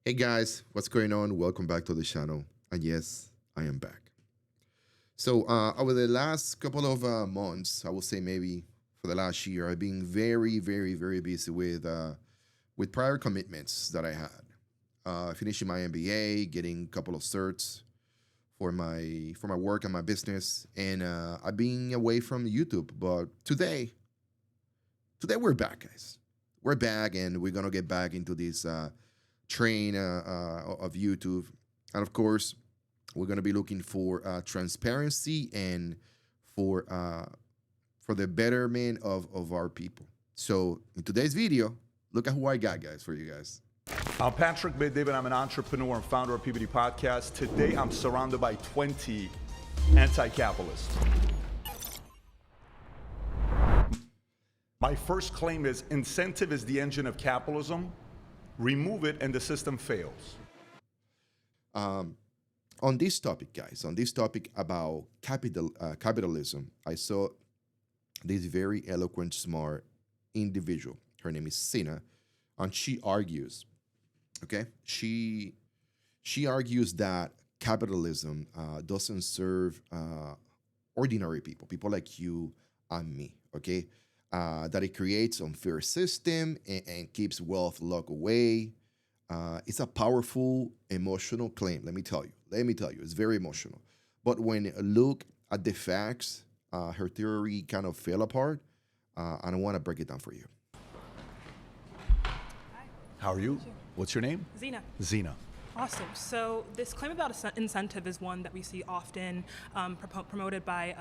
Hey guys, what's going on? Welcome back to the channel. And yes, I am back. So over the last couple of months, I will say maybe for the last year, I've been very busy with prior commitments that I had. Finishing my MBA, getting a couple of certs for my work and my business, and I've been away from YouTube. But today we're back, guys. We're back, and we're gonna get back into this train of YouTube, and of course, we're gonna be looking for transparency and for uh, for the betterment of our people. So in today's video, look at who I got, guys, for you guys. I'm Patrick David. I'm an entrepreneur and founder of PBD Podcast. Today, I'm surrounded by 20 anti-capitalists. My first claim is incentive is the engine of capitalism. Remove it and the system fails. On this topic, guys, on this topic about capitalism, I saw this very eloquent, smart individual. Her name is Zina, and she argues. Okay, she argues that capitalism doesn't serve ordinary people, people like you and me. Okay, that it creates unfair system and keeps wealth locked away. It's a powerful emotional claim. Let me tell you. It's very emotional. But when you look at the facts, her theory kind of fell apart. And I want to break it down for you. How are you? What's your name? Zina. Zina. Awesome. So this claim about incentive is one that we see often promoted by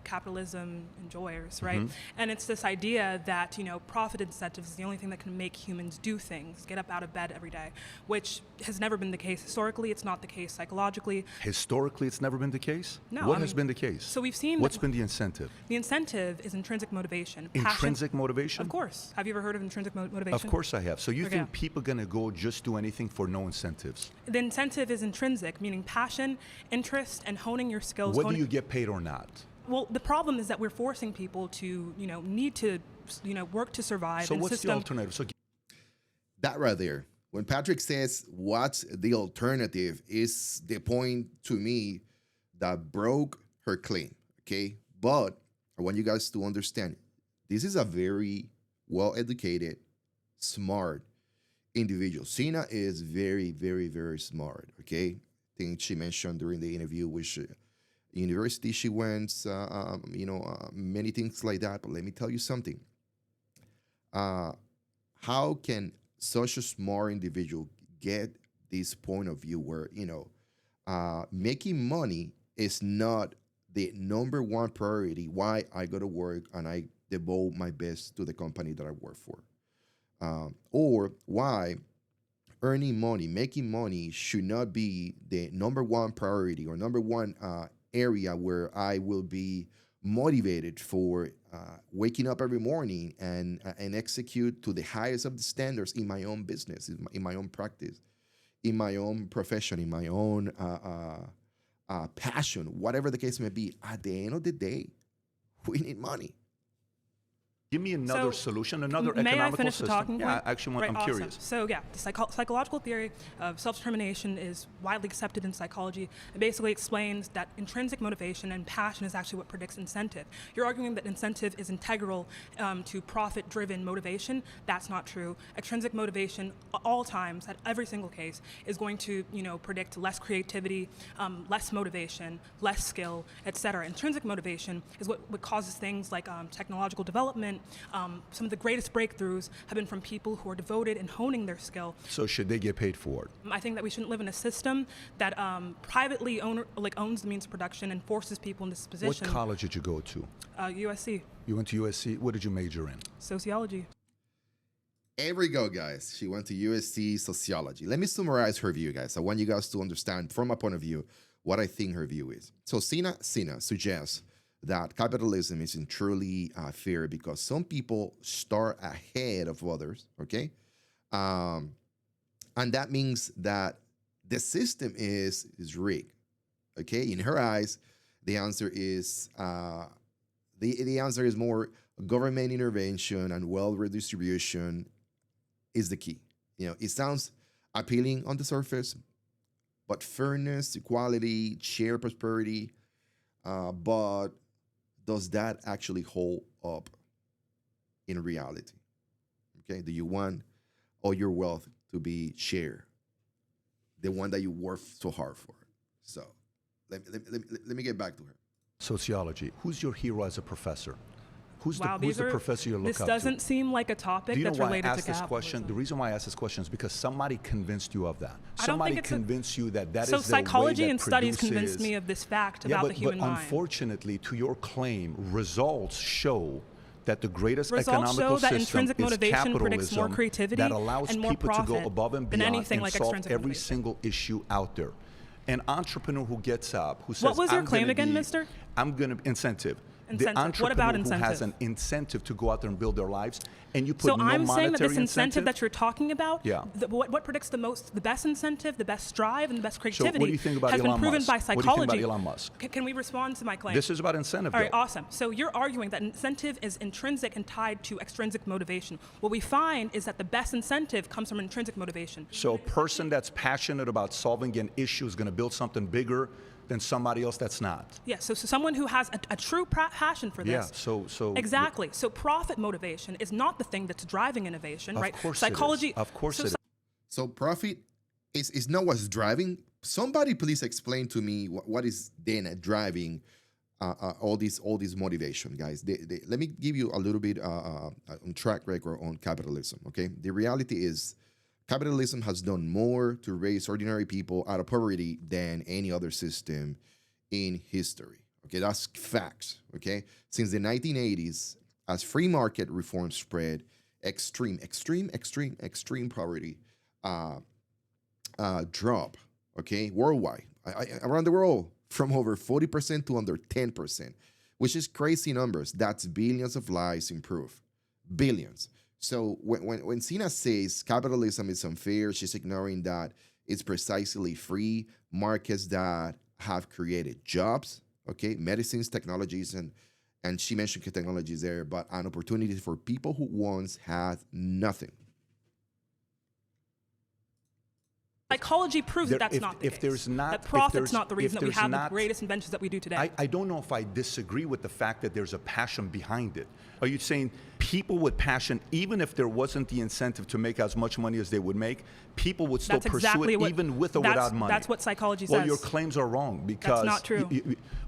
capitalism enjoyers, right? And it's this idea that, profit incentives is the only thing that can make humans do things, get up out of bed every day, which has never been the case historically. It's not the case psychologically. Historically, it's never been the case? No. What has been the case? So we've seen... What's been the incentive? The incentive is intrinsic motivation. Intrinsic motivation? Of course. Have you ever heard of intrinsic motivation? Of course I have. So you Okay. think people are going to go just do anything for no incentives? The incentive is intrinsic, meaning passion, interest, and honing your skills. Whether you get paid or not. Well, the problem is that we're forcing people to, need to, work to survive. So and what's the alternative? So That right there. When Patrick says what's the alternative is the point to me that broke her claim. Okay. But I want you guys to understand this is a very well educated, smart individual. Zina is very smart. Okay. I think she mentioned during the interview which university she went, many things like that. But let me tell you something. How can such a smart individual get this point of view where making money is not the number one priority? Why I go to work and I devote my best to the company that I work for, or why earning money, making money should not be the number one priority or number one area where I will be motivated for waking up every morning and execute to the highest of the standards in my own business, in my own practice, in my own profession, in my own passion, whatever the case may be. At the end of the day, we need money. give me another solution, another economical May I finish system. the talking Yeah, point? actually, Right, I'm awesome. curious. So yeah, the psychological theory of self-determination is widely accepted in psychology. It basically explains that intrinsic motivation and passion is actually what predicts incentive. You're arguing that incentive is integral to profit-driven motivation. That's not true. Extrinsic motivation, at all times, at every single case, is going to predict less creativity, less motivation, less skill, etc. Intrinsic motivation is what causes things like technological development. Some of the greatest breakthroughs have been from people who are devoted in honing their skill. So should they get paid for it? I think that we shouldn't live in a system that privately owns the means of production and forces people in this position. What college did you go to? USC. You went to USC. What did you major in? Sociology. Here we go, guys. She went to USC sociology. Let me summarize her view, guys. I want you guys to understand from my point of view what I think her view is. So Zina suggests that capitalism isn't truly fair because some people start ahead of others, okay? And that means that the system is rigged, okay? In her eyes, the answer is the answer is more government intervention and wealth redistribution is the key. It sounds appealing on the surface, but fairness, equality, shared prosperity, but does that actually hold up in reality? Okay, do you want all your wealth to be shared, the one that you work so hard for? So let me get back to her. Sociology. Who's your hero as a professor? Who's Wow, the professor you look this up doesn't to? seem like a topic Do you know that's why I related to asked this question? capitalism. The reason why I asked this question is because somebody convinced you of that. I don't think Somebody it's convinced you that that So is the way psychology that and studies produces- convinced me of this fact Yeah, about the human but mind. unfortunately, to your claim, results show that the greatest Results economical show that system intrinsic is motivation predicts more capitalism creativity that allows and more people to go profit above and than beyond anything and like solve extrinsic every motivation. single issue out there. An entrepreneur who gets up, who says, What was your I'm claim gonna again, be- mister? I'm going to incentive. Incentive. The What about entrepreneur who has incentive? an incentive to go out there and build their lives, and you put So no I'm saying that monetary this incentive that you're talking about, Yeah. what predicts the best incentive, the best drive, and the best So creativity what do you think about has Elon been proven Musk? by What do you think psychology. about Elon Musk? Can we respond to my claim? This is about incentive, All right, though. awesome. So you're arguing that incentive is intrinsic and tied to extrinsic motivation. What we find is that the best incentive comes from intrinsic motivation. So a person that's passionate about solving an issue is going to build something bigger than somebody else that's not. Yeah, so someone who has a true passion for this. Yeah, so Exactly. So profit motivation is not the thing that's driving innovation, Of right? course Psychology. it is. Of course so it is. So profit is not what's driving. Somebody please explain to me what is then driving all this motivation, guys. Let me give you a little bit on track record on capitalism. Okay, the reality is capitalism has done more to raise ordinary people out of poverty than any other system in history. Okay, that's facts. Okay, since the 1980s, as free market reform spread, extreme poverty drop. Okay, worldwide, around the world, from over 40% to under 10%, which is crazy numbers. That's billions of lives improved, billions. So when Zina says capitalism is unfair, she's ignoring that it's precisely free markets that have created jobs, okay, medicines, technologies, and she mentioned technologies there, but an opportunity for people who once had nothing. Psychology proves that that's not the if case. there's not- that if profit's there's- not the if reason that we there's have not- the greatest inventions that we do today. I don't know if I disagree with the fact that there's a passion behind it. Are you saying people with passion, even if there wasn't the incentive to make as much money as they would make, people would still That's pursue exactly it what- even with or that's- without money? that's what psychology Well, says. your claims are wrong because not true.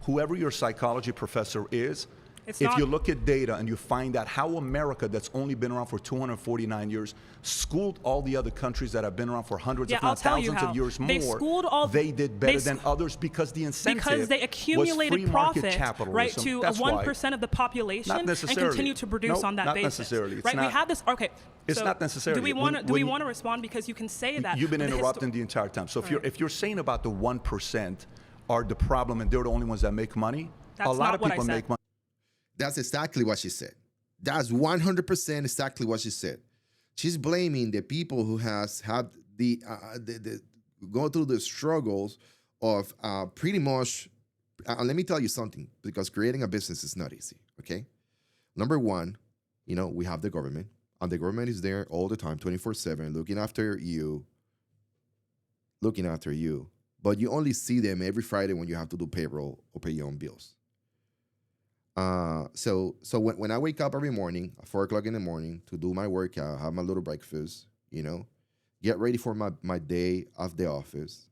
Whoever your psychology professor is, It's if not- you look at data and you find out how America, that's only been around for 249 years, schooled all the other countries that have been around for hundreds, Yeah, if not I'll tell you thousands how. of years They more, schooled all- they did better they than s- others because the incentive because they was accumulated free market profit, capitalism. right, to That's a why. 1% of the population Not and necessarily. continue to produce No, on that not basis. necessarily. It's Right? We not- have this. Okay. It's so not necessarily. Do we When- want to? when- respond because you can say that? You've been but the interrupting the entire time. So if Right. you're saying about the 1% are the problem and they're the only ones that make money, That's a lot not of what I people said. make money. That's exactly what she said. That's 100% exactly what she said. She's blaming the people who has had the go through the struggles of pretty much. Let me tell you something, because creating a business is not easy. Okay, number one, we have the government, and the government is there all the time, 24/7, looking after you. But you only see them every Friday when you have to do payroll or pay your own bills. So when I wake up every morning at 4 o'clock in the morning to do my workout, have my little breakfast, get ready for my day of the office,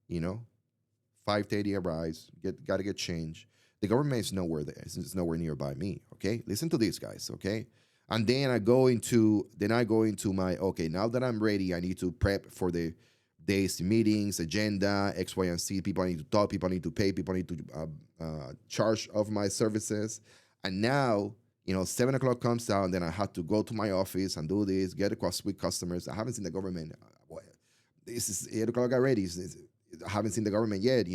5:30 I rise, gotta get changed. The government is nowhere there. It's nowhere nearby me. Okay, listen to these guys. Okay, and then I go into my okay. Now that I'm ready, I need to prep for the day's meetings, agenda, X, Y, and Z. People I need to talk. People I need to pay. People I need to charge of my services. And now, 7 o'clock comes out, and then I have to go to my office and do this, get across with customers. I haven't seen the government. This is 8 o'clock already. I haven't seen the government yet,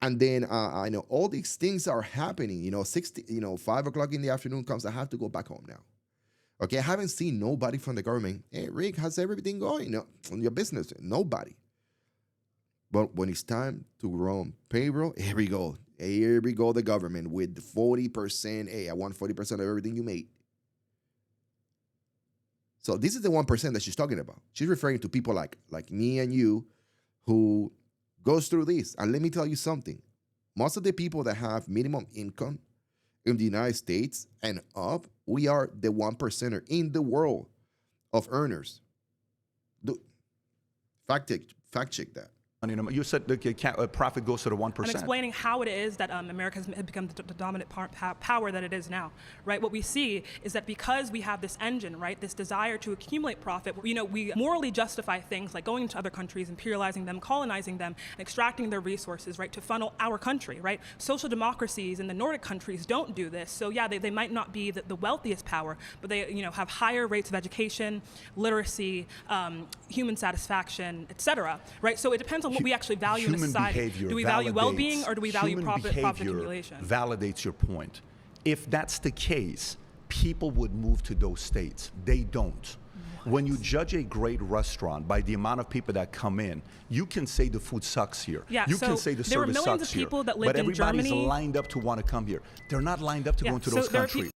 And then I know all these things are happening. 5 o'clock in the afternoon comes. I have to go back home now. Okay, I haven't seen nobody from the government. Hey, Rick, how's everything going on your business? Nobody. But when it's time to run payroll, here we go. Here we go, the government with 40%. Hey, I want 40% of everything you made. So this is the 1% that she's talking about. She's referring to people like me and you who goes through this. And let me tell you something. Most of the people that have minimum income in the United States and up, we are the 1%er in the world of earners. Fact check that. You said the profit goes to the 1%. I'm explaining how it is that America has become the dominant power that it is now, right? What we see is that because we have this engine, right, this desire to accumulate profit, we morally justify things like going into other countries, imperializing them, colonizing them, and extracting their resources, right, to funnel our country, right? Social democracies in the Nordic countries don't do this. So yeah, they might not be the wealthiest power, but they have higher rates of education, literacy, human satisfaction, etc. Right? So it depends on what we actually value in a society. Do we value well-being or do we value profit accumulation? Validates your point. If that's the case, people would move to those states. They don't. When you judge a great restaurant by the amount of people that come in, you can say the food sucks here. Yeah, you can say the service sucks here. There were millions of people that lived but in Germany. everybody's lined up to want to come here. They're not lined up to go into those countries.